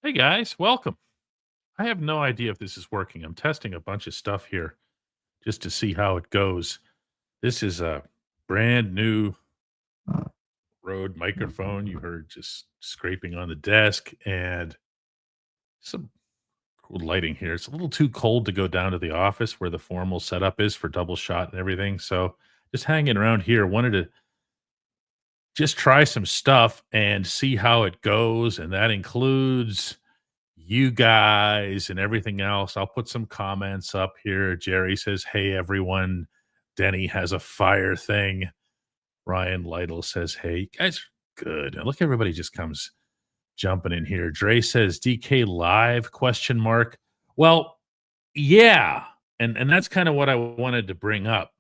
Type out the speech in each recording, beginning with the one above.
Hey guys, welcome. I have no idea if this is working. I'm testing a bunch of stuff here just to see how it goes. This is a brand new Rode microphone. You heard just scraping on the desk and some cool lighting here. It's a little too cold to go down to the office where the formal setup is for double shot and everything. So just hanging around here. Wanted to just try some stuff and see how it goes. And that includes you guys and everything else. I'll put some comments up here. Jerry says, "Hey, everyone." Denny has a fire thing. Ryan Lytle says, "Hey, you guys are good." And look, everybody just comes jumping in here. Dre says, "DK live?" Question mark. Well, yeah. And that's kind of what I wanted to bring up,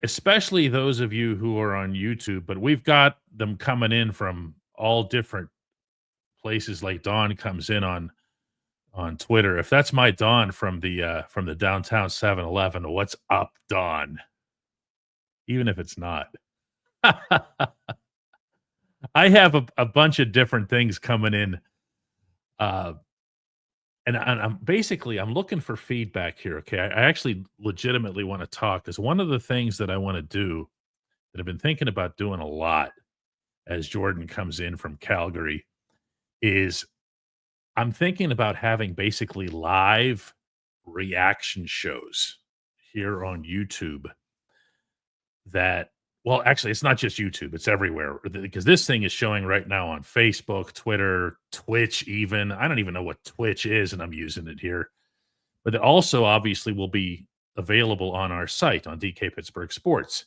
especially those of you who are on YouTube, but we've got them coming in from all different places. Like Dawn comes in on Twitter. If that's my Dawn from the downtown 7-Eleven, what's up, Dawn? Even if it's not. I have a bunch of different things coming in. And I'm looking for feedback here. Okay. I actually legitimately want to talk because one of the things that I want to do that I've been thinking about doing a lot as Jordan comes in from Calgary is I'm thinking about having basically live reaction shows here on YouTube that, well, actually, it's not just YouTube, it's everywhere because this thing is showing right now on Facebook, Twitter, Twitch, even. I don't even know what Twitch is, and I'm using it here. But it also obviously will be available on our site on DK Pittsburgh Sports.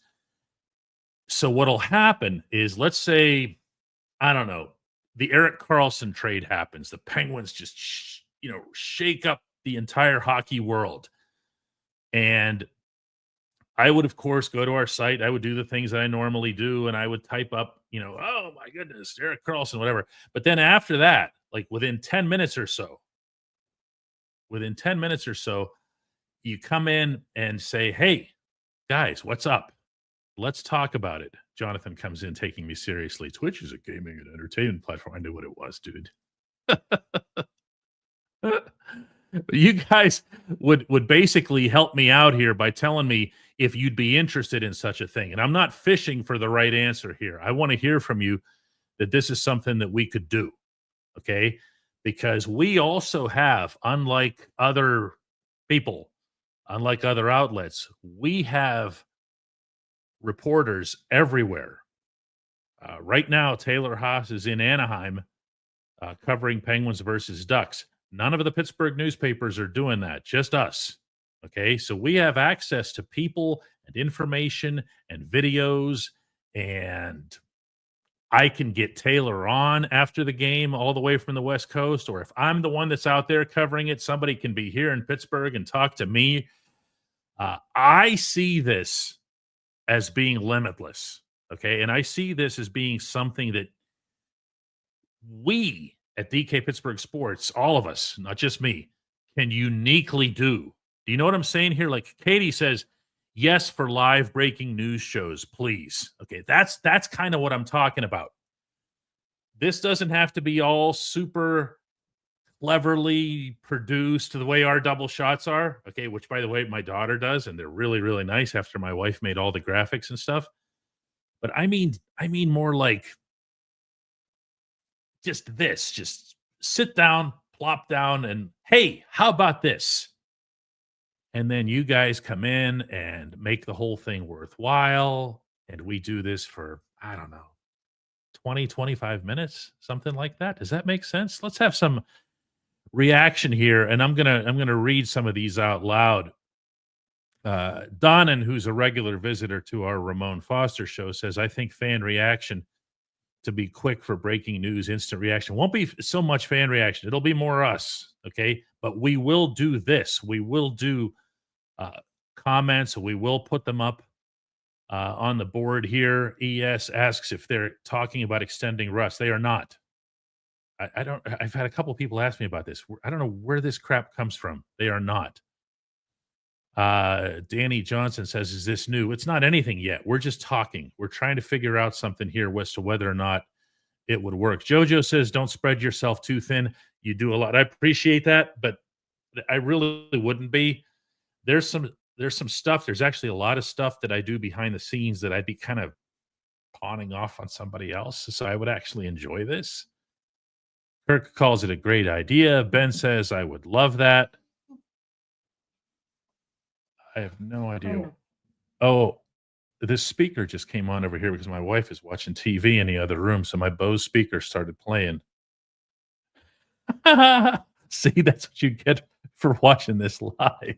So what'll happen is, let's say, I don't know, the Eric Carlson trade happens. The Penguins just, shake up the entire hockey world. And I would, of course, go to our site. I would do the things that I normally do, and I would type up, oh my goodness, Eric Carlson, whatever. But then after that, like within 10 minutes or so, you come in and say, "Hey, guys, what's up? Let's talk about it." Jonathan comes in taking me seriously. Twitch is a gaming and entertainment platform. I knew what it was, dude. You guys would basically help me out here by telling me if you'd be interested in such a thing. And I'm not fishing for the right answer here. I want to hear from you that this is something that we could do. Okay. Because we also have, unlike other people, unlike other outlets, we have reporters everywhere. Right now, Taylor Haas is in Anaheim covering Penguins versus Ducks. None of the Pittsburgh newspapers are doing that, just us. Okay, so we have access to people and information and videos, and I can get Taylor on after the game all the way from the West Coast, or if I'm the one that's out there covering it, somebody can be here in Pittsburgh and talk to me. I see this as being limitless, okay, and I see this as being something that we at DK Pittsburgh Sports, all of us, not just me, can uniquely do. Do you know what I'm saying here? Like Katie says, yes, for live breaking news shows, please. Okay, that's kind of what I'm talking about. This doesn't have to be all super cleverly produced the way our double shots are. Okay, which by the way, my daughter does, and they're really, really nice after my wife made all the graphics and stuff. But I mean more like just sit down, plop down, and hey, how about this? And then you guys come in and make the whole thing worthwhile. And we do this for, I don't know, 20, 25 minutes, something like that. Does that make sense? Let's have some reaction here. And I'm gonna read some of these out loud. Donnan, who's a regular visitor to our Ramon Foster show, says, "I think fan reaction to be quick for breaking news, instant reaction. Won't be so much fan reaction. It'll be more us, okay? But we will do this. We will do comments. We will put them up on the board here." ES asks if they're talking about extending Russ. They are not. I don't. I've had a couple people ask me about this. I don't know where this crap comes from. They are not. Danny Johnson says, "Is this new?" It's not anything yet. We're just talking. We're trying to figure out something here as to whether or not it would work. Jojo says, don't spread yourself too thin. You do a lot. I appreciate that, but I really wouldn't be. There's some stuff. There's actually a lot of stuff that I do behind the scenes that I'd be kind of pawning off on somebody else. So I would actually enjoy this. Kirk calls it a great idea. Ben says, I would love that. I have no idea. Oh, this speaker just came on over here because my wife is watching TV in the other room. So my Bose speaker started playing. See, that's what you get for watching this live.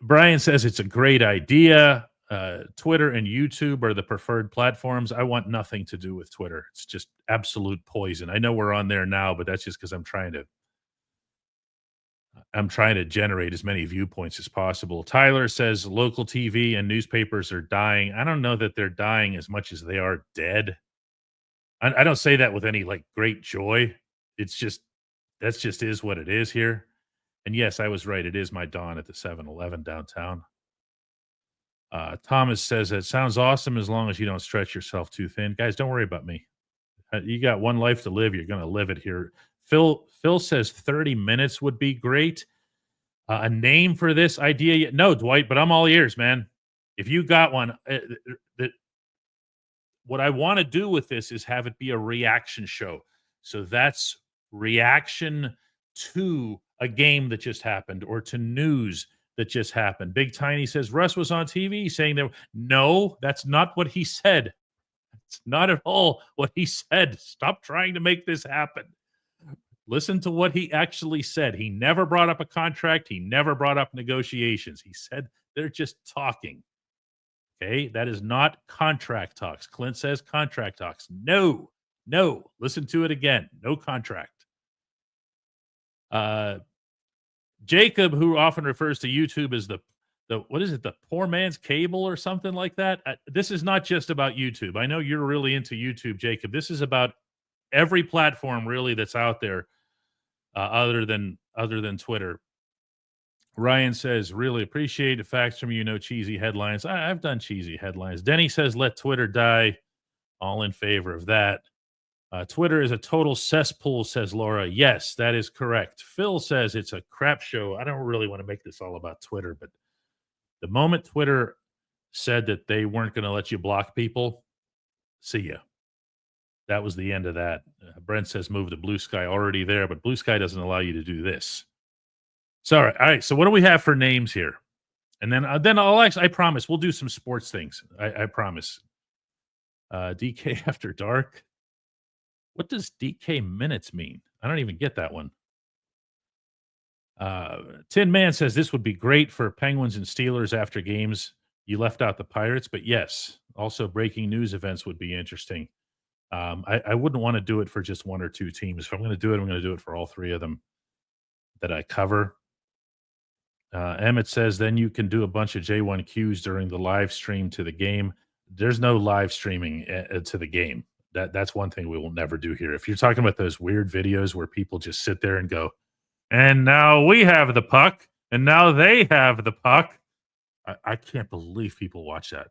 Brian says it's a great idea. Twitter and YouTube are the preferred platforms. I want nothing to do with Twitter. It's just absolute poison. I know we're on there now, but that's just because I'm trying to generate as many viewpoints as possible. Tyler says local TV and newspapers are dying. I don't know that they're dying as much as they are dead. I don't say that with any like great joy. It's just that's just is what it is here. And yes, I was right. It is my dawn at the 7-Eleven downtown. Thomas says it sounds awesome as long as you don't stretch yourself too thin. Guys, don't worry about me. You got one life to live. You're going to live it here. Phil says 30 minutes would be great. A name for this idea? No, Dwight, but I'm all ears, man. If you got one, what I want to do with this is have it be a reaction show. So that's reaction to a game that just happened or to news that just happened. Big Tiny says Russ was on TV saying that. No, that's not what he said. It's not at all what he said. Stop trying to make this happen. Listen to what he actually said. He never brought up a contract. He never brought up negotiations. He said they're just talking. Okay, that is not contract talks. Clint says contract talks. No. Listen to it again. No contract. Jacob, who often refers to YouTube as the what is it, the poor man's cable or something like that. This is not just about YouTube. I know you're really into YouTube, Jacob. This is about every platform really that's out there, other than Twitter. Ryan says, really appreciate the facts from you. No cheesy headlines. I've done cheesy headlines. Denny says, let Twitter die. All in favor of that. Twitter is a total cesspool, says Laura. Yes, that is correct. Phil says it's a crap show. I don't really want to make this all about Twitter, but the moment Twitter said that they weren't going to let you block people, see ya. That was the end of that. Brent says move to Blue Sky, already there, but Blue Sky doesn't allow you to do this. So, all right. So what do we have for names here? And then I'll actually, I promise we'll do some sports things. I promise. DK After Dark. What does DK minutes mean? I don't even get that one. Tin Man says this would be great for Penguins and Steelers after games. You left out the Pirates, but yes, also breaking news events would be interesting. I wouldn't want to do it for just one or two teams. If I'm going to do it, I'm going to do it for all three of them that I cover. Emmett says then you can do a bunch of J1Qs during the live stream to the game. There's no live streaming to the game. That's one thing we will never do here. If you're talking about those weird videos where people just sit there and go, and now we have the puck, and now they have the puck. I can't believe people watch that.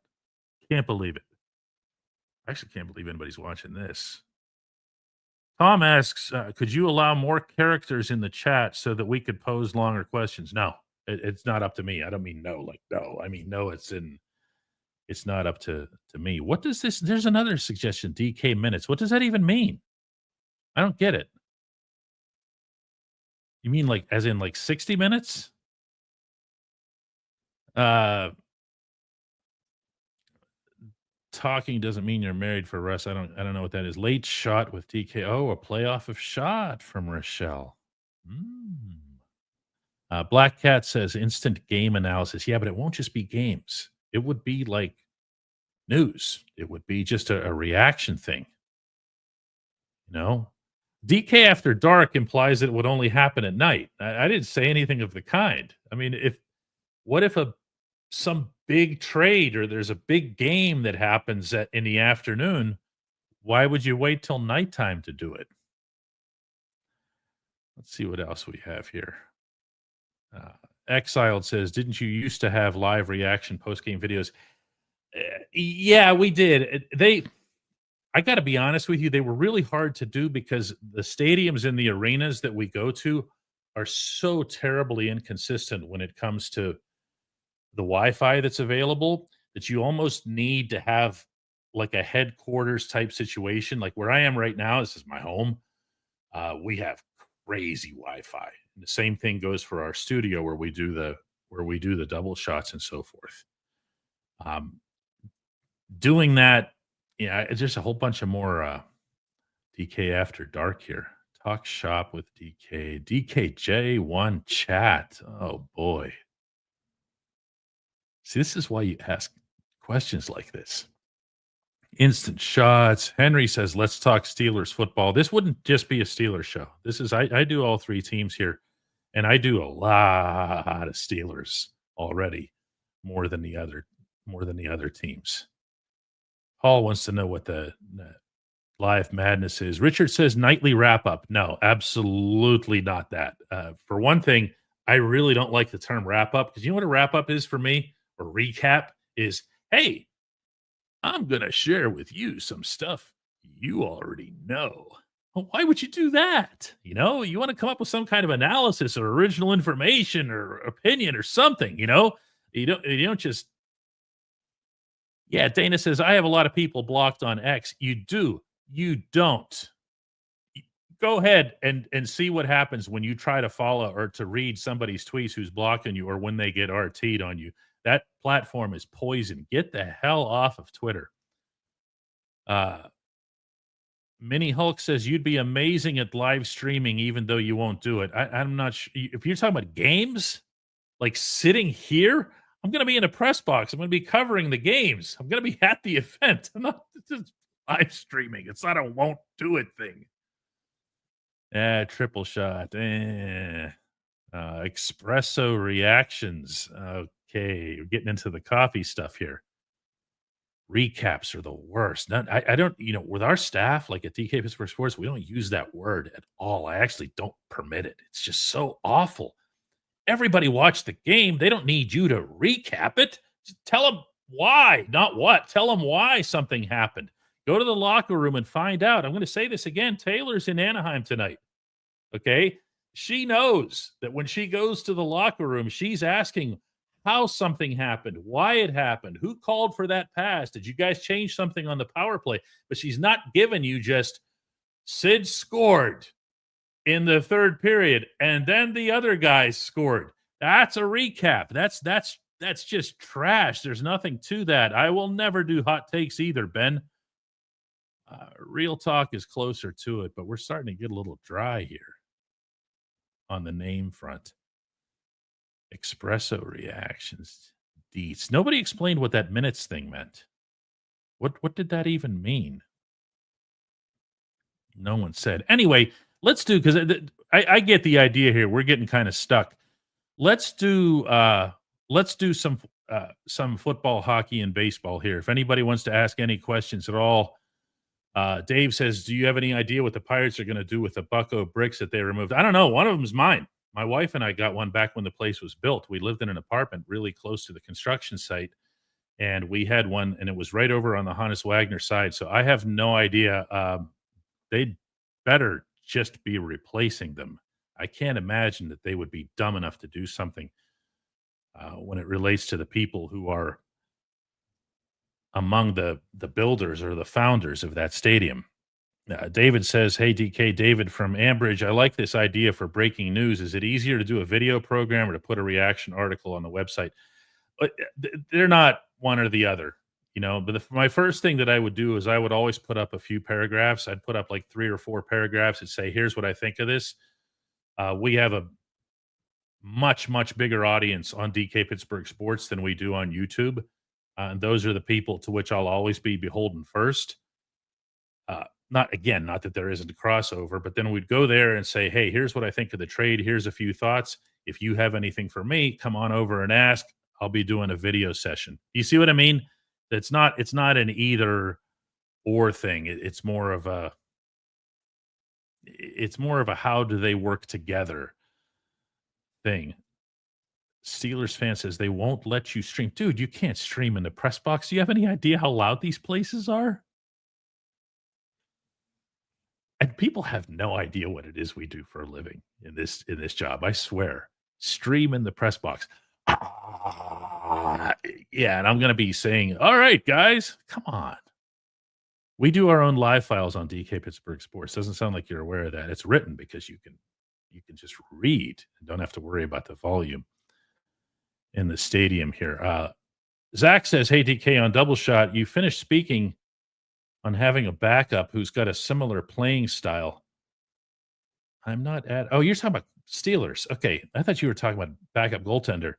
Can't believe it. I actually can't believe anybody's watching this. Tom asks, could you allow more characters in the chat so that we could pose longer questions? No, it's not up to me. I don't mean no, like no. I mean, no, it's not up to me. What does this? There's another suggestion, DK minutes. What does that even mean? I don't get it. You mean like as in like 60 minutes? Talking doesn't mean you're married for Russ. I don't know what that is. Late shot with DK. Oh, a playoff of shot from Rochelle. Black Cat says instant game analysis. Yeah, but it won't just be games. It would be like news. It would be just a reaction thing. You know, DK After Dark implies that it would only happen at night. I didn't say anything of the kind. I mean, what if some big trade or there's a big game that happens in the afternoon? Why would you wait till nighttime to do it? Let's see what else we have here. Exiled says, didn't you used to have live reaction post-game videos? Yeah, we did. I got to be honest with you, they were really hard to do because the stadiums and the arenas that we go to are so terribly inconsistent when it comes to the Wi-Fi that's available that you almost need to have like a headquarters type situation. Like where I am right now, this is my home. We have crazy Wi-Fi. And the same thing goes for our studio where we do the double shots and so forth. Um, doing that, yeah, it's just a whole bunch of more DK After Dark here. Talk shop with DK. DKJ1 chat. Oh boy. See, this is why you ask questions like this. Instant shots. Henry says, let's talk Steelers football. This wouldn't just be a Steelers show. This is I do all three teams here, and I do a lot of Steelers already, more than the other more than the other teams. Paul wants to know what the Live Madness is. Richard says nightly wrap up. No, absolutely not that. For one thing, I really don't like the term wrap up because you know what a wrap up is for me? Or recap is, hey, I'm going to share with you some stuff you already know. Well, why would you do that? You want to come up with some kind of analysis or original information or opinion or something, you don't just, yeah, Dana says, I have a lot of people blocked on X. You do. You don't. Go ahead and see what happens when you try to follow or to read somebody's tweets who's blocking you or when they get RT'd on you. That platform is poison. Get the hell off of Twitter. Uh, Mini Hulk says you'd be amazing at live streaming, even though you won't do it. I'm not sure if you're talking about games, like sitting here. I'm going to be in a press box. I'm going to be covering the games. I'm going to be at the event. I'm not just live streaming. It's not a won't do it thing. Triple shot. Espresso reactions. Okay, we're getting into the coffee stuff here. Recaps are the worst. I don't, with our staff, like at DK Pittsburgh Sports, we don't use that word at all. I actually don't permit it. It's just so awful. Everybody watched the game. They don't need you to recap it. Just tell them why, not what. Tell them why something happened. Go to the locker room and find out. I'm going to say this again. Taylor's in Anaheim tonight. Okay. She knows that when she goes to the locker room, she's asking how something happened, why it happened, who called for that pass. Did you guys change something on the power play? But she's not giving you just Sid scored in the third period and then the other guys scored. That's a recap. That's just trash. There's nothing to that. I will never do hot takes either, Ben. Real talk is closer to it, but we're starting to get a little dry here on the name front. Espresso reactions. Deets. Nobody explained what that minutes thing meant. What did that even mean? No one said. Anyway, let's do because I get the idea here. We're getting kind of stuck. Let's do some football, hockey, and baseball here. If anybody wants to ask any questions at all, Dave says, "Do you have any idea what the Pirates are going to do with the Bucko bricks that they removed?" I don't know. One of them is mine. My wife and I got one back when the place was built. We lived in an apartment really close to the construction site, and we had one, and it was right over on the Hannes Wagner side. So I have no idea. They'd better just be replacing them. I can't imagine that they would be dumb enough to do something when it relates to the people who are among the builders or the founders of that stadium. David says, "Hey DK, David from Ambridge. I like this idea for breaking news. Is it easier to do a video program or to put a reaction article on the website?" But they're not one or the other, But my first thing that I would do is I would always put up a few paragraphs. I'd put up like 3 or 4 paragraphs and say, "Here's what I think of this." We have a much bigger audience on DK Pittsburgh Sports than we do on YouTube. And those are the people to which I'll always be beholden first. Not that there isn't a crossover, but then we'd go there and say, "Hey, here's what I think of the trade. Here's a few thoughts. If you have anything for me, come on over and ask. I'll be doing a video session." You see what I mean? It's not an either or thing. It's more of a how do they work together thing. Steelers fan says they won't let you stream. Dude, you can't stream in the press box. Do you have any idea how loud these places are? And people have no idea what it is we do for a living in this job. I swear. Stream in the press box. Yeah, and I'm going to be saying, "All right, guys, come on." We do our own live files on DK Pittsburgh Sports. Doesn't sound like you're aware of that. It's written because you can just read and don't have to worry about the volume in the stadium here. Zach says, "Hey DK, on Double Shot, you finished speaking on having a backup who's got a similar playing style." I'm not at. Oh, you're talking about Steelers. Okay, I thought you were talking about backup goaltender.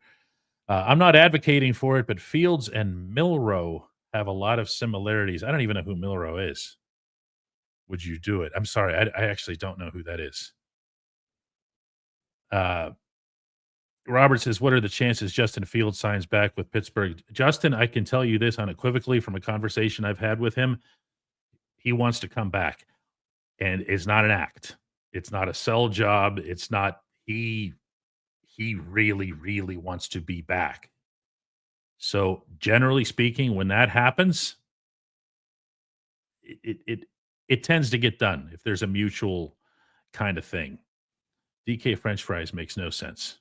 I'm not advocating for it, but Fields and Milrow have a lot of similarities. I don't even know who Milrow is. Would you do it? I'm sorry, I actually don't know who that is. Uh, Robert says, "What are the chances Justin Fields signs back with Pittsburgh?" Justin, I can tell you this unequivocally from a conversation I've had with him. He wants to come back, and it's not an act. It's not a sell job. It's not he really, really wants to be back. So generally speaking, when that happens, it tends to get done if there's a mutual kind of thing. DK French fries makes no sense.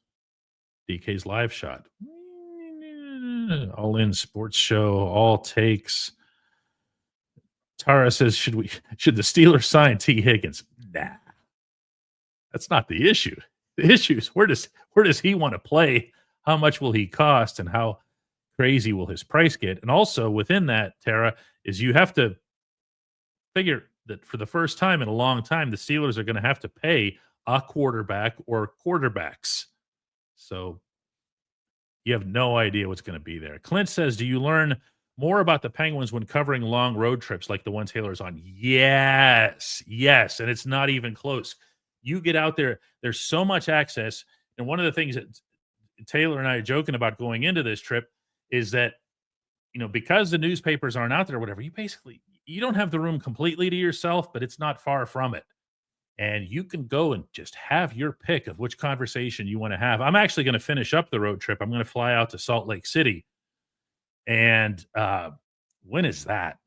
DK's live shot. All in sports show, all takes. Tara says, should the Steelers sign T. Higgins? Nah. That's not the issue. The issue is where does he want to play? How much will he cost? And how crazy will his price get? And also within that, Tara, is you have to figure that for the first time in a long time, the Steelers are going to have to pay a quarterback or quarterbacks. So you have no idea what's going to be there. Clint says, "Do you learn more about the Penguins when covering long road trips like the one Taylor's on?" Yes, yes, and it's not even close. You get out there, there's so much access. And one of the things that Taylor and I are joking about going into this trip is that, because the newspapers aren't out there or whatever, you don't have the room completely to yourself, but it's not far from it. And you can go and just have your pick of which conversation you want to have. I'm actually going to finish up the road trip. I'm going to fly out to Salt Lake City. And when is that?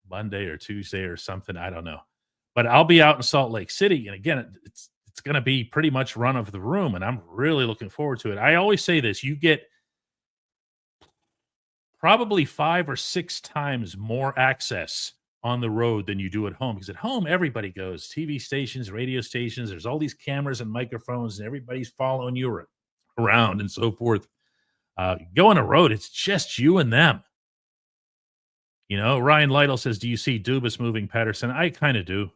Monday or Tuesday or something? I don't know. But I'll be out in Salt Lake City. And again, it's going to be pretty much run of the room. And I'm really looking forward to it. I always say this, you get probably 5 or 6 times more access on the road than you do at home, because at home everybody goes, TV stations, radio stations, there's all these cameras and microphones and everybody's following you around and so forth. Go on a road, it's just you and them. Ryan Lytle says, "Do you see Dubas moving Patterson?" I kind of do.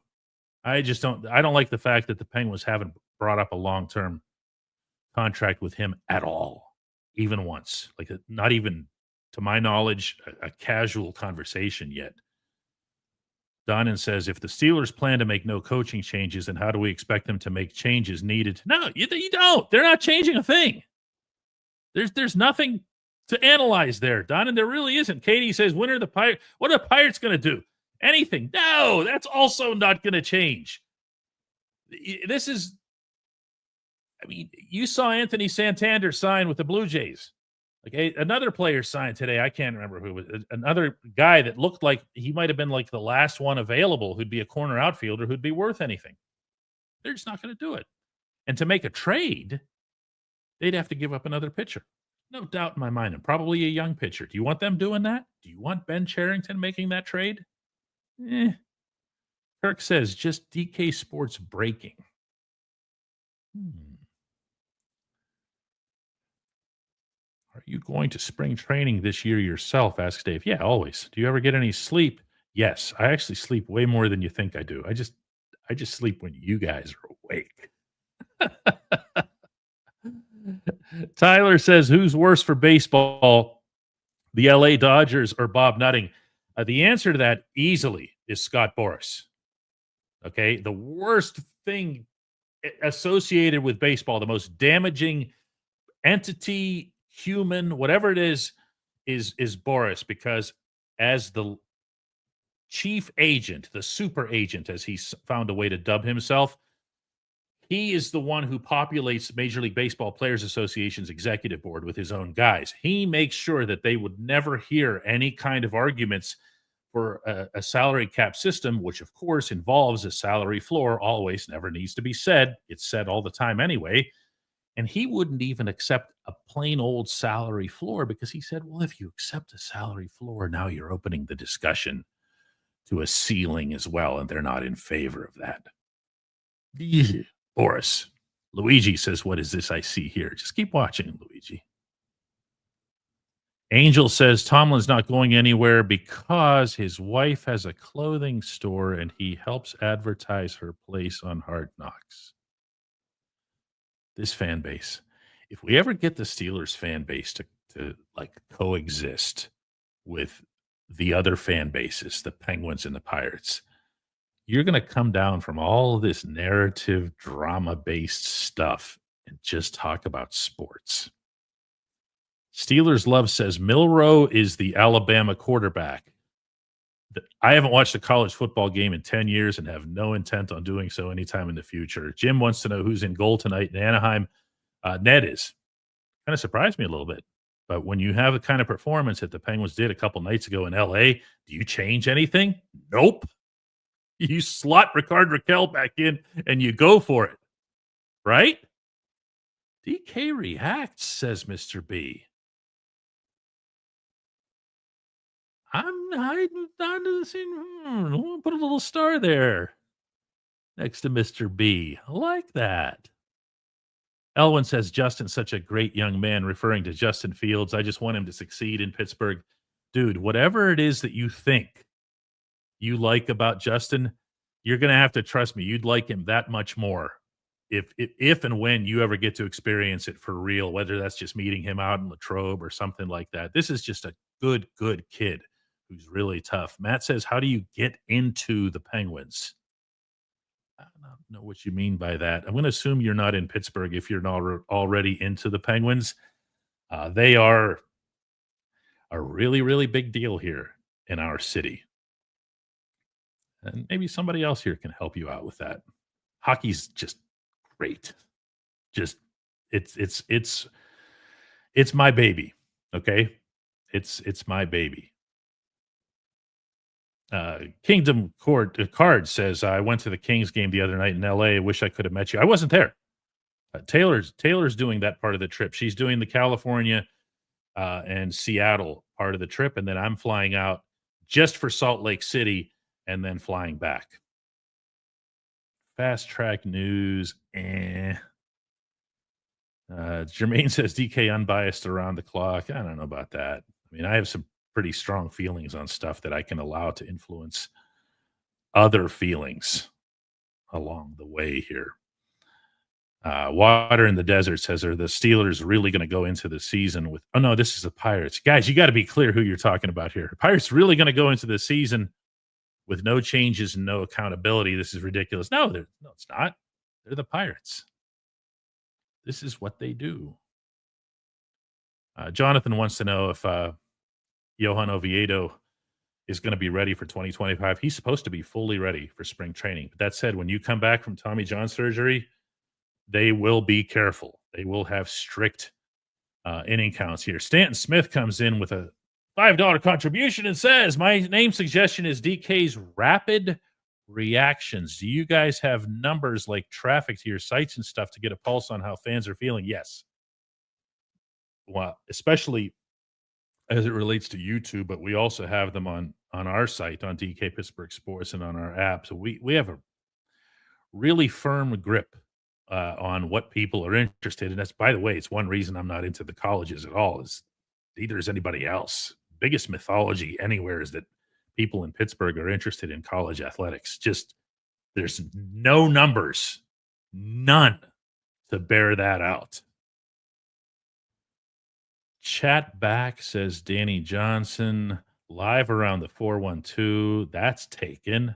I don't like the fact that the Penguins haven't brought up a long-term contract with him at all, even once. Like, not even, to my knowledge, a casual conversation yet. Donnan says, "If the Steelers plan to make no coaching changes, then how do we expect them to make changes needed?" No, you don't. They're not changing a thing. There's nothing to analyze there, Donnan. There really isn't. Katie says, "When are the Pirates? What are the Pirates going to do? Anything?" No, that's also not going to change. This is, you saw Anthony Santander sign with the Blue Jays. Like another player signed today. I can't remember who it was. Another guy that looked like he might have been like the last one available who'd be a corner outfielder who'd be worth anything. They're just not going to do it. And to make a trade, they'd have to give up another pitcher. No doubt in my mind, and probably a young pitcher. Do you want them doing that? Do you want Ben Cherington making that trade? Kirk says, "Just DK Sports breaking." Are you going to spring training this year yourself? Asks Dave. Yeah, always. Do you ever get any sleep? Yes, I actually sleep way more than you think I do. I just sleep when you guys are awake. Tyler says, "Who's worse for baseball, the LA Dodgers or Bob Nutting?" The answer to that easily is Scott Boras. Okay, the worst thing associated with baseball, the most damaging entity, human, whatever it is Boras, because as the chief agent, the super agent, as he's found a way to dub himself, He is the one who populates Major League Baseball Players Association's executive board with his own guys. He makes sure that they would never hear any kind of arguments for a salary cap system, which of course involves a salary floor, always never needs to be said. It's said all the time anyway. And he wouldn't even accept a plain old salary floor because he said, well, if you accept a salary floor, now you're opening the discussion to a ceiling as well. And they're not in favor of that. Boris. Luigi says, what is this I see here? Just keep watching, Luigi. Angel says Tomlin's not going anywhere because his wife has a clothing store and he helps advertise her place on Hard Knocks. This fan base. If we ever get the Steelers fan base to like coexist with the other fan bases, the Penguins and the Pirates, you're going to come down from all of this narrative drama-based stuff and just talk about sports. Steelers Love says Milroe is the Alabama quarterback. I haven't watched a college football game in 10 years and have no intent on doing so anytime in the future. Jim wants to know who's in goal tonight in Anaheim. Ned is. Kind of surprised me a little bit. But when you have the kind of performance that the Penguins did a couple nights ago in L.A., do you change anything? Nope. You slot Ricard Raquel back in and you go for it. Right? DK reacts, says Mr. B. I'm put a little star there next to Mr. B. I like that. Elwin says Justin's such a great young man, referring to Justin Fields. I just want him to succeed in Pittsburgh. Dude, whatever it is that you think you like about Justin, you're going to have to trust me. You'd like him that much more if and when you ever get to experience it for real, whether that's just meeting him out in Latrobe or something like that. This is just a good kid who's really tough. Matt says, how do you get into the Penguins? I don't know what you mean by that. I'm going to assume you're not in Pittsburgh if you're not already into the Penguins. They are a really big deal here in our city. And maybe somebody else here can help you out with that. Hockey's just great. Just it's my baby. Okay. It's my baby. Kingdom Card says, I went to the Kings game the other night in LA. I wish I could have met you. I wasn't there. Taylor's doing that part of the trip. She's doing the California and Seattle part of the trip. And then I'm flying out just for Salt Lake City and then flying back. Fast track news. Jermaine says DK unbiased around the clock. I don't know about that. I mean, I have some pretty strong feelings on stuff that I can allow to influence other feelings along the way here. Water in the Desert says, are the Steelers really going to go into the season with, oh no, this is the Pirates. Guys, you got to be clear who you're talking about here. Pirates really going to go into the season with no changes and no accountability? This is ridiculous. No, it's not. They're the Pirates. This is what they do. Jonathan wants to know if Johan Oviedo is going to be ready for 2025. He's supposed to be fully ready for spring training. But that said, when you come back from Tommy John surgery, they will be careful. They will have strict inning counts here. Stanton Smith comes in with a $5 contribution and says, my name suggestion is DK's rapid reactions. Do you guys have numbers like traffic to your sites and stuff to get a pulse on how fans are feeling? Yes. Well, especially as it relates to YouTube, but we also have them on our site, on DK Pittsburgh Sports, and on our app. So we have a really firm grip on what people are interested in. That's, by the way, it's one reason I'm not into the colleges at all, is neither is anybody else. Biggest mythology anywhere is that people in Pittsburgh are interested in college athletics. Just there's no numbers, none to bear that out. Chat back, says Danny Johnson, live around the 412. That's taken.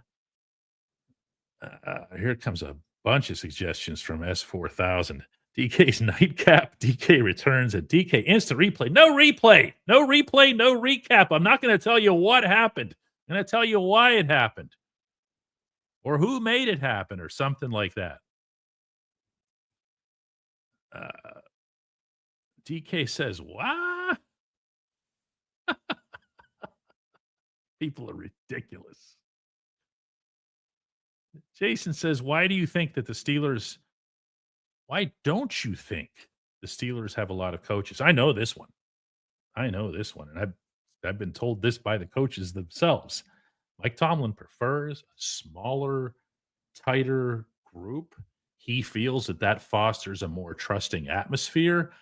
Here comes a bunch of suggestions from S4000. DK's nightcap, DK returns, and DK instant replay. No replay, no recap. I'm not going to tell you what happened. I'm going to tell you why it happened or who made it happen or something like that. Uh, DK says, "What? People are ridiculous." Jason says, "Why do you think that the Steelers? Why don't you think the Steelers have a lot of coaches?" I know this one. I know this one, and I've been told this by the coaches themselves. Mike Tomlin prefers a smaller, tighter group. He feels that that fosters a more trusting atmosphere.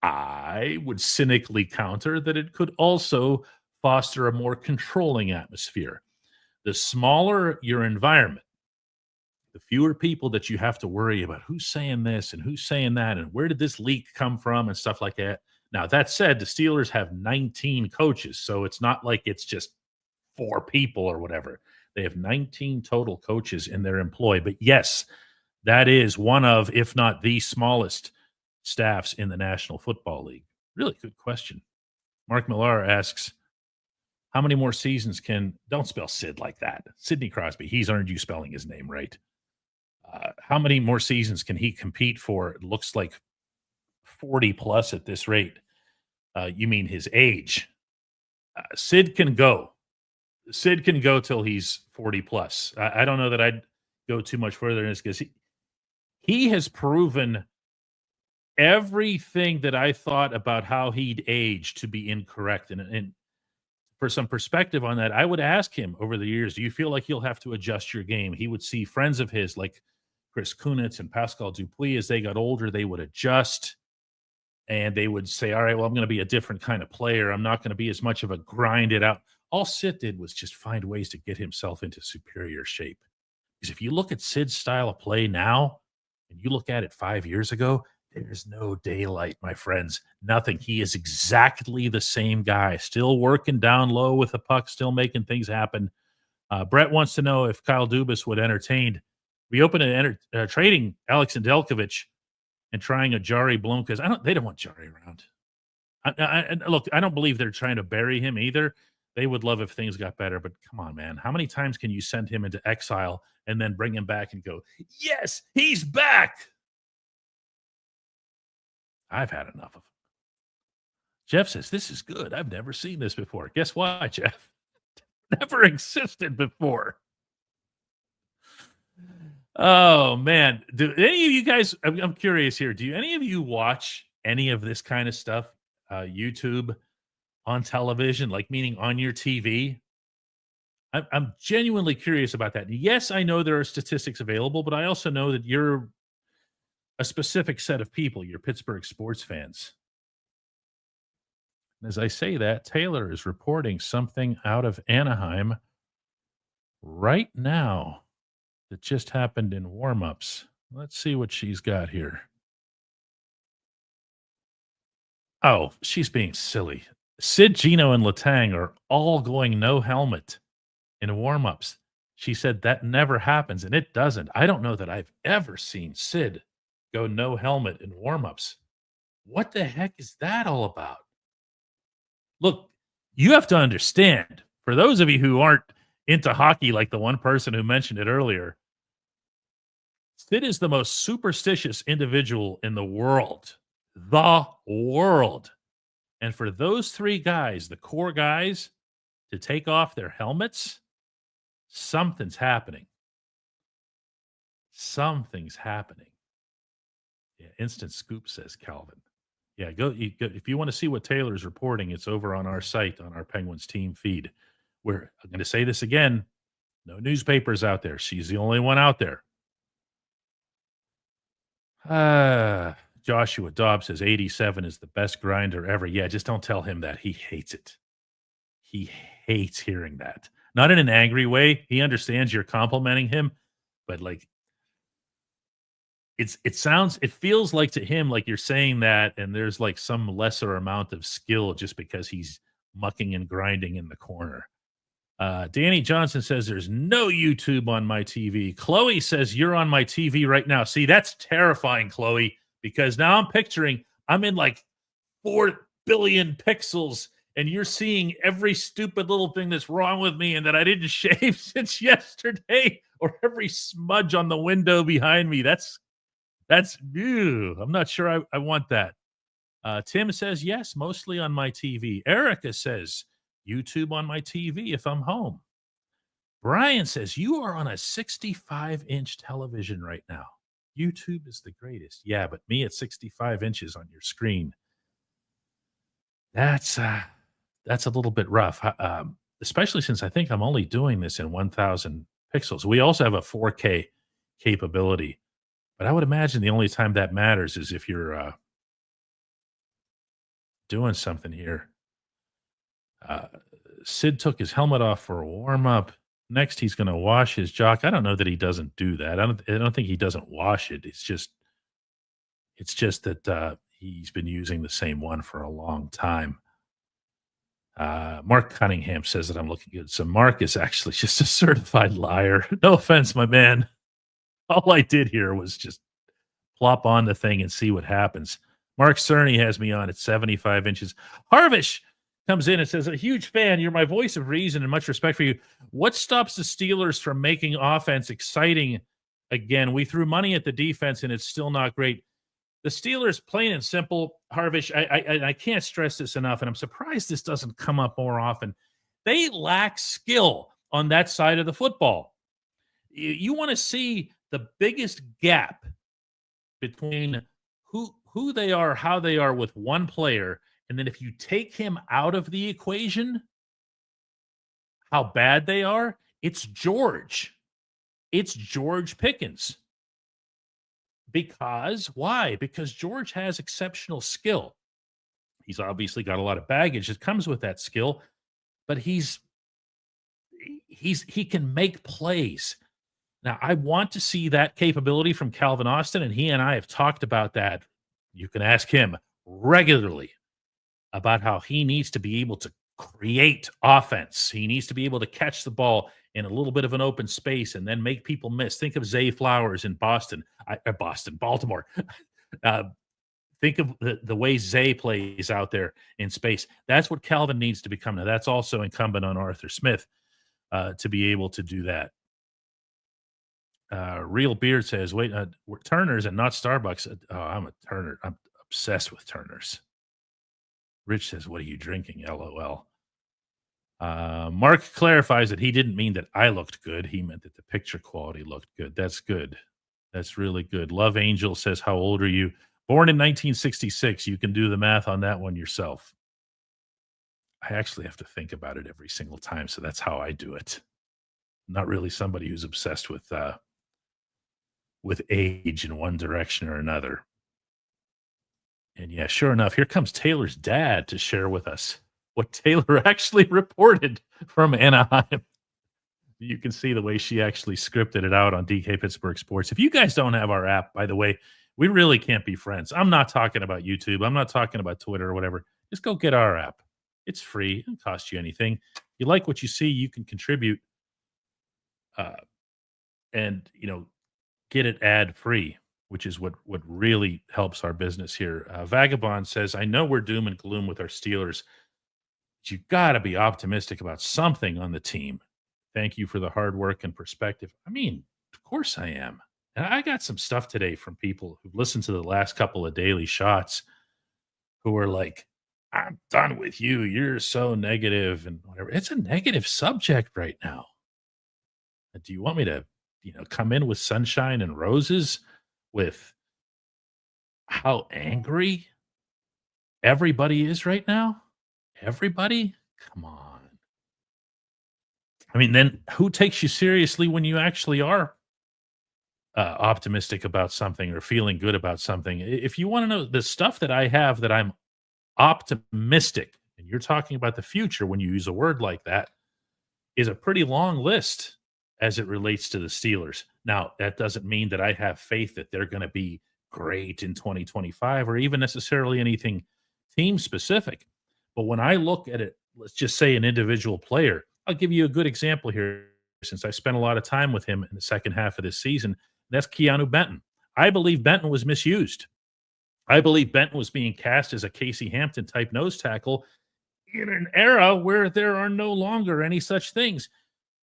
I would cynically counter that it could also foster a more controlling atmosphere. The smaller your environment, the fewer people that you have to worry about who's saying this and who's saying that and where did this leak come from and stuff like that. Now, that said, the Steelers have 19 coaches, so it's not like it's just 4 people or whatever. They have 19 total coaches in their employ. But yes, that is one of, if not the smallest staffs in the National Football League. Really good question. Mark Millar asks, how many more seasons don't spell Sid like that. Sidney Crosby, he's earned you spelling his name right. How many more seasons can he compete for? It looks like 40 plus at this rate. You mean his age? Sid can go. Sid can go till he's 40 plus. I don't know that I'd go too much further in this because he has proven everything that I thought about how he'd age to be incorrect. And for some perspective on that, I would ask him over the years, do you feel like you'll have to adjust your game? He would see friends of his like Chris Kunitz and Pascal Dupuis as they got older, they would adjust and they would say, all right, well, I'm going to be a different kind of player. I'm not going to be as much of a grind it out. All Sid did was just find ways to get himself into superior shape. Because if you look at Sid's style of play now and you look at it 5 years ago, there's no daylight, my friends. Nothing. He is exactly the same guy, still working down low with the puck, still making things happen. Brett wants to know if Kyle Dubas would entertain reopen trading Alex Nedeljkovic and trying a Jari Blom because they don't want Jari around. Look, I don't believe they're trying to bury him either. They would love if things got better, but come on, man. How many times can you send him into exile and then bring him back and go, yes, he's back? I've had enough of him. Jeff says, this is good. I've never seen this before. Guess why, Jeff? Never existed before. Oh, man. Do any of you guys, I'm curious here, do any of you watch any of this kind of stuff? YouTube, on television, like meaning on your TV? I'm genuinely curious about that. Yes, I know there are statistics available, but I also know that you're a specific set of people. You're Pittsburgh sports fans. As I say that, Taylor is reporting something out of Anaheim right now that just happened in warmups. Let's see what she's got here. Oh, she's being silly. Sid, Gino, and Letang are all going no helmet in warmups. She said that never happens, and it doesn't. I don't know that I've ever seen Sid go no helmet in warmups. What the heck is that all about? Look, you have to understand, for those of you who aren't into hockey like the one person who mentioned it earlier, Sid is the most superstitious individual in the world. The world. And for those 3 guys, the core guys, to take off their helmets, something's happening. Something's happening. Yeah, instant scoop, says Calvin. Yeah, go if you want to see what Taylor's reporting, it's over on our site, on our Penguins team feed. I'm going to say this again. No newspapers out there. She's the only one out there. Joshua Dobbs says 87 is the best grinder ever. Yeah, just don't tell him that. He hates it. He hates hearing that. Not in an angry way. He understands you're complimenting him, but like it feels like to him like you're saying that and there's like some lesser amount of skill just because he's mucking and grinding in the corner. Danny Johnson says there's no YouTube on my TV. Chloe says you're on my TV right now. See, that's terrifying, Chloe, because now I'm picturing I'm in like 4 billion pixels and you're seeing every stupid little thing that's wrong with me and that I didn't shave since yesterday or every smudge on the window behind me. That's That's ew, I'm not sure I want that. Tim says, yes, mostly on my TV. Erica says, YouTube on my TV if I'm home. Brian says, you are on a 65-inch television right now. YouTube is the greatest. Yeah, but me at 65 inches on your screen, that's that's a little bit rough, especially since I think I'm only doing this in 1,000 pixels. We also have a 4K capability, but I would imagine the only time that matters is if you're doing something here. Uh, Sid took his helmet off for a warm up. Next, he's going to wash his jock. I don't know that he doesn't do that. I don't think he doesn't wash it. It's just that he's been using the same one for a long time. Mark Cunningham says that I'm looking good. So Mark is actually just a certified liar. No offense, my man. All I did here was just plop on the thing and see what happens. Mark Cerny has me on at 75 inches. Harvish comes in and says, a huge fan. You're my voice of reason and much respect for you. What stops the Steelers from making offense exciting again? We threw money at the defense and it's still not great. The Steelers, plain and simple, Harvish, I can't stress this enough, and I'm surprised this doesn't come up more often. They lack skill on that side of the football. You want to see the biggest gap between who they are, how they are with one player, and then if you take him out of the equation, how bad they are, it's George. It's George Pickens. Because why? Because George has exceptional skill. He's obviously got a lot of baggage that comes with that skill, but he can make plays. Now, I want to see that capability from Calvin Austin, and he and I have talked about that. You can ask him regularly about how he needs to be able to create offense. He needs to be able to catch the ball in a little bit of an open space and then make people miss. Think of Zay Flowers in Baltimore. Think of the way Zay plays out there in space. That's what Calvin needs to become. Now, that's also incumbent on Arthur Smith to be able to do that. Real Beard says, wait, we're Turners and not Starbucks. I'm a Turner. I'm obsessed with Turners. Rich says, what are you drinking? LOL. Mark clarifies that he didn't mean that I looked good. He meant that the picture quality looked good. That's good. That's really good. Love Angel says, how old are you? Born in 1966. You can do the math on that one yourself. I actually have to think about it every single time, so that's how I do it. Not really somebody who's obsessed with age in one direction or another. And yeah, sure enough, here comes Taylor's dad to share with us what Taylor actually reported from Anaheim. You can see the way she actually scripted it out on DK Pittsburgh Sports. If you guys don't have our app, by the way, we really can't be friends. I'm not talking about YouTube. I'm not talking about Twitter or whatever. Just go get our app. It's free. It doesn't cost you anything. If you like what you see, you can contribute and, get it ad free, which is what really helps our business here. Vagabond says, I know we're doom and gloom with our Steelers, but you got to be optimistic about something on the team. Thank you for the hard work and perspective. I mean, of course I am. And I got some stuff today from people who've listened to the last couple of daily shots who are like, I'm done with you. You're so negative and whatever. It's a negative subject right now. Do you want me to, come in with sunshine and roses with how angry everybody is right now? Everybody? Come on. I mean, then who takes you seriously when you actually are optimistic about something or feeling good about something? If you want to know the stuff that I have that I'm optimistic, and you're talking about the future when you use a word like that, is a pretty long list as it relates to the Steelers. Now, that doesn't mean that I have faith that they're going to be great in 2025 or even necessarily anything team specific. But when I look at it, let's just say an individual player, I'll give you a good example here since I spent a lot of time with him in the second half of this season. That's Keanu Benton. I believe Benton was misused. I believe Benton was being cast as a Casey Hampton type nose tackle in an era where there are no longer any such things.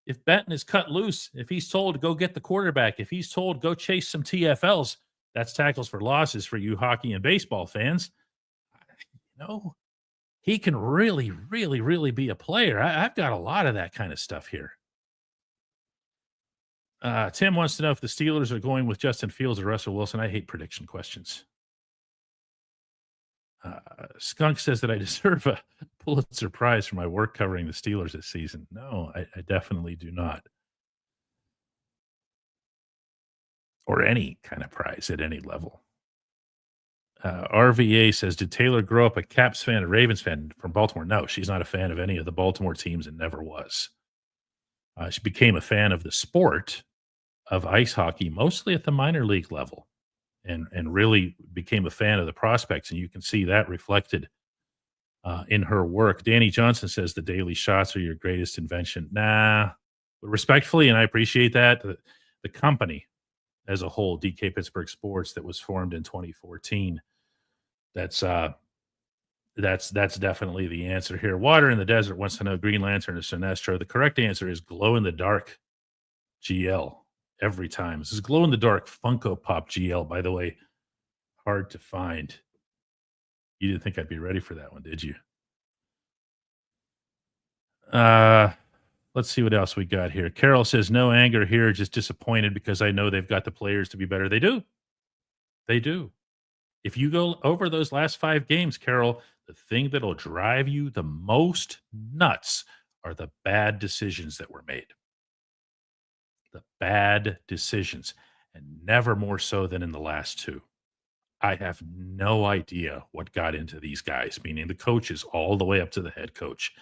If Benton is cut loose, if he's told to go get the quarterback, if he's told go chase some TFLs, That's tackles for losses for you hockey and baseball fans. No, he can really, really, really be a player. I've got a lot of that kind of stuff here. Tim wants to know if the Steelers are going with Justin Fields or Russell Wilson. I hate prediction questions. Skunk says that I deserve a Pulitzer Prize for my work covering the Steelers this season. No, I definitely do not. Or any kind of prize at any level. RVA says, did Taylor grow up a Caps fan, a Ravens fan from Baltimore? No, she's not a fan of any of the Baltimore teams and never was. She became a fan of the sport of ice hockey, mostly at the minor league level, and really became a fan of the prospects. And you can see that reflected in her work. Danny Johnson says the daily shots are your greatest invention. Nah, but respectfully, and I appreciate that, the company as a whole, DK Pittsburgh Sports, that was formed in 2014, that's definitely the answer here. Water in the Desert wants to know Green Lantern or Sinestro. The correct answer is glow in the dark GL every time. This is glow in the dark Funko Pop GL, by the way. Hard to find. You didn't think I'd be ready for that one, did you? Let's see what else we got here. Carol says, no anger here, just disappointed because I know they've got the players to be better. They do. They do. If you go over those last 5 games, Carol, the thing that'll drive you the most nuts are the bad decisions that were made. The bad decisions, and never more so than in the last 2. I have no idea what got into these guys, meaning the coaches all the way up to the head coach.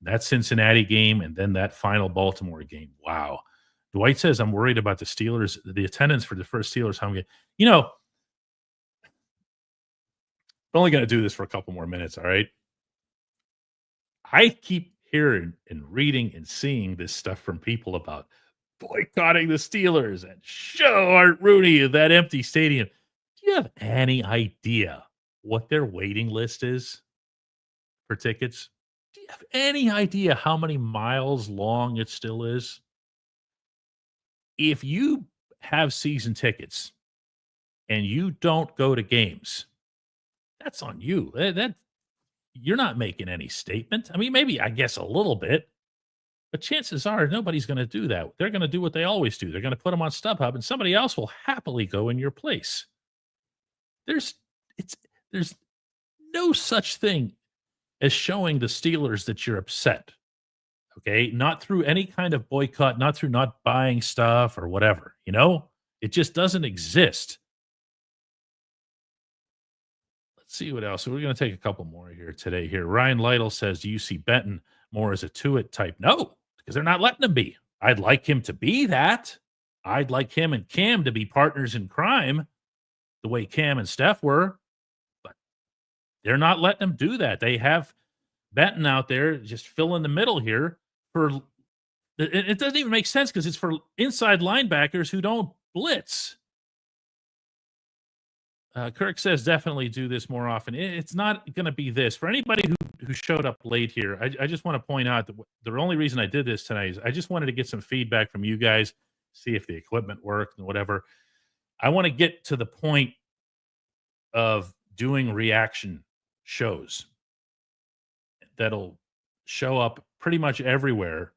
That Cincinnati game and then that final Baltimore game. Wow. Dwight says, I'm worried about the Steelers, the attendance for the first Steelers home game. You know, I'm only going to do this for a couple more minutes. All right. I keep hearing and reading and seeing this stuff from people about boycotting the Steelers and show Art Rooney in that empty stadium. Do you have any idea what their waiting list is for tickets? Do you have any idea how many miles long it still is? If you have season tickets and you don't go to games, that's on you. That you're not making any statement. I mean, maybe I guess a little bit, but chances are nobody's going to do that. They're going to do what they always do. They're going to put them on StubHub, and somebody else will happily go in your place. There's there's no such thing as showing the Steelers that you're upset. Okay, not through any kind of boycott, not through not buying stuff or whatever. It just doesn't exist. Let's see what else. So we're going to take a couple more here today. Here, Ryan Lytle says, "Do you see Benton more as a to-it type?" No, because they're not letting him be. I'd like him to be that. I'd like him and Cam to be partners in crime, the way Cam and Steph were, but they're not letting him do that. They have Benton out there just fill in the middle here for. It doesn't even make sense because it's for inside linebackers who don't blitz. Kirk says definitely do this more often. It's not going to be this. For anybody who showed up late here, I just want to point out that the only reason I did this tonight is I just wanted to get some feedback from you guys, see if the equipment worked and whatever. I want to get to the point of doing reaction shows that'll show up pretty much everywhere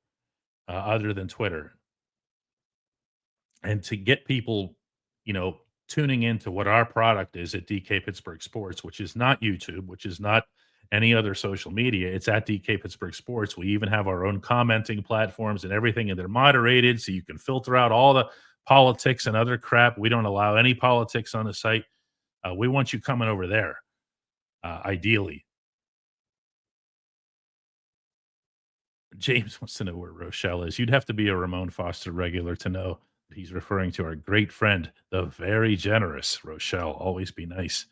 other than Twitter. And to get people, tuning into what our product is at DK Pittsburgh Sports, which is not YouTube, which is not any other social media. It's at DK Pittsburgh Sports. We even have our own commenting platforms and everything, and they're moderated so you can filter out all the politics and other crap. We don't allow any politics on the site. We want you coming over there, ideally. James wants to know where Rochelle is. You'd have to be a Ramon Foster regular to know that he's referring to our great friend, the very generous Rochelle. Always be nice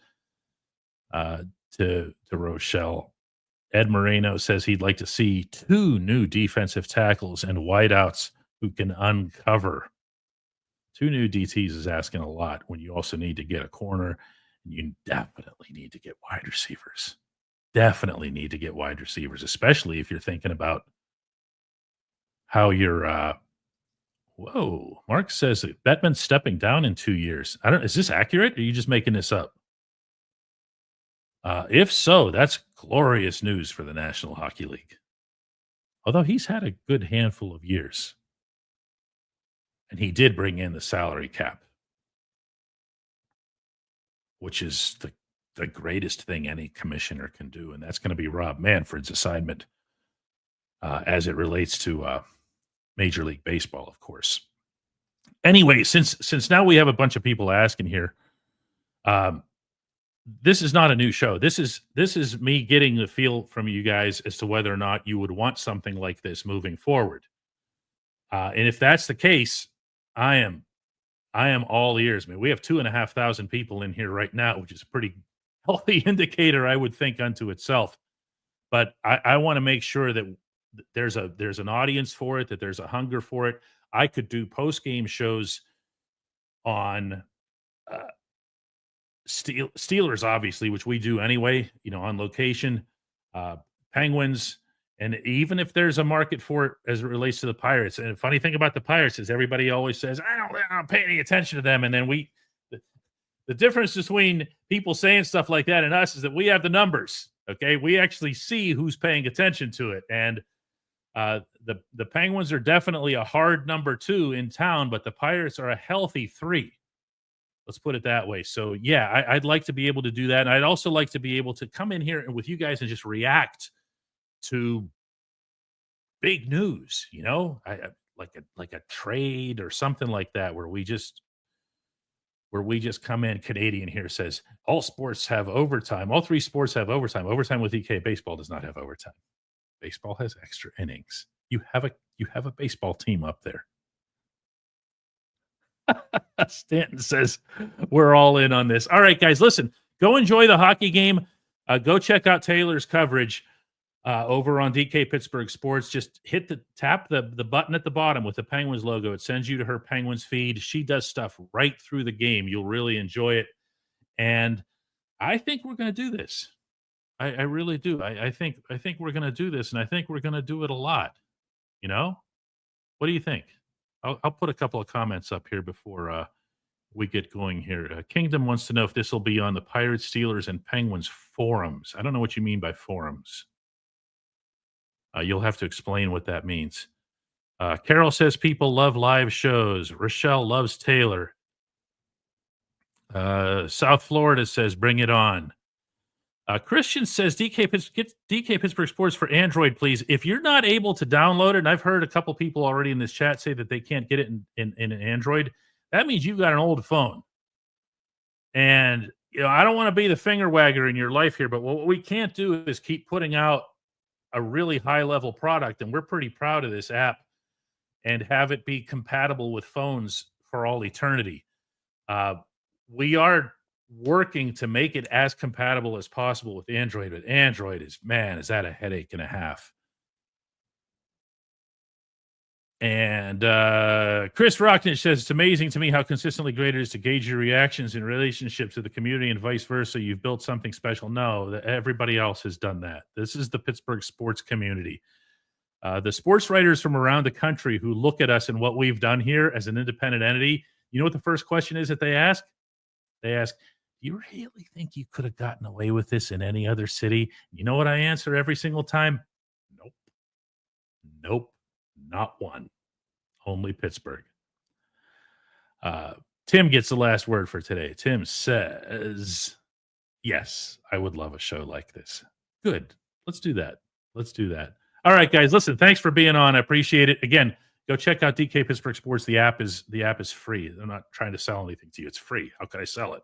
to Rochelle. Ed Moreno says he'd like to see 2 new defensive tackles and wideouts who can uncover. 2 new DTs is asking a lot when you also need to get a corner. And you definitely need to get wide receivers. Definitely need to get wide receivers, especially if you're thinking about how you're Whoa. Mark says that Bettman's stepping down in 2 years. I don't Is this accurate, or are you just making this up? If so, that's glorious news for the National Hockey League. Although he's had a good handful of years, and he did bring in the salary cap, which is the greatest thing any commissioner can do, and that's gonna be Rob Manfred's assignment, as it relates to, Major League Baseball, of course. Anyway, since now we have a bunch of people asking here, um, this is not a new show. This is me getting the feel from you guys as to whether or not you would want something like this moving forward. And if that's the case, I am I am all ears. Man, we have 2,500 people in here right now, which is a pretty healthy indicator, I would think, unto itself. But I want to make sure that there's an audience for it, that there's a hunger for it. I could do post game shows on uh, Steelers, obviously, which we do anyway, on location, uh, Penguins, and even if there's a market for it as it relates to the Pirates. And the funny thing about the Pirates is everybody always says, I don't pay any attention to them. And then the difference between people saying stuff like that and us is that we have the numbers. Okay. We actually see who's paying attention to it. And the Penguins are definitely a hard number 2 in town, but the Pirates are a healthy 3. Let's put it that way. So, yeah, I'd like to be able to do that. And I'd also like to be able to come in here with you guys and just react to big news, like a trade or something like that, where we just come in. Canadian here says all sports have overtime. All 3 sports have overtime. Overtime with EK. Baseball does not have overtime. Baseball has extra innings. You have a baseball team up there. Stanton says we're all in on this. All right, guys, listen, go enjoy the hockey game. Go check out Taylor's coverage over on DK Pittsburgh Sports. Just tap the button at the bottom with the Penguins logo. It sends you to her Penguins feed. She does stuff right through the game. You'll really enjoy it. And I think we're going to do this. I really do. I think we're going to do this, and I think we're going to do it a lot. What do you think? I'll put a couple of comments up here before we get going here. Kingdom wants to know if this will be on the Pirates, Steelers, and Penguins forums. I don't know what you mean by forums. You'll have to explain what that means. Carol says people love live shows. Rochelle loves Taylor. South Florida says bring it on. Christian says get DK Pittsburgh Sports for Android, please. If you're not able to download it, and I've heard a couple people already in this chat say that they can't get it in an Android, that means you've got an old phone. And I don't want to be the finger wagger in your life here, but what we can't do is keep putting out a really high level product, and we're pretty proud of this app, and have it be compatible with phones for all eternity. We are working to make it as compatible as possible with Android, but Android is that a headache and a half. And Chris Rocknich says it's amazing to me how consistently great it is to gauge your reactions in relationships to the community and vice versa. You've built something special. No, everybody else has done that. This is the Pittsburgh sports community. The sports writers from around the country who look at us and what we've done here as an independent entity, you know what the first question is that they ask? They ask, do you really think you could have gotten away with this in any other city? You know what I answer every single time? Nope. Nope. Not one. Only Pittsburgh. Tim gets the last word for today. Tim says, yes, I would love a show like this. Good. Let's do that. All right, guys, listen, thanks for being on. I appreciate it. Again, go check out DK Pittsburgh Sports. The app is free. I'm not trying to sell anything to you. It's free. How can I sell it?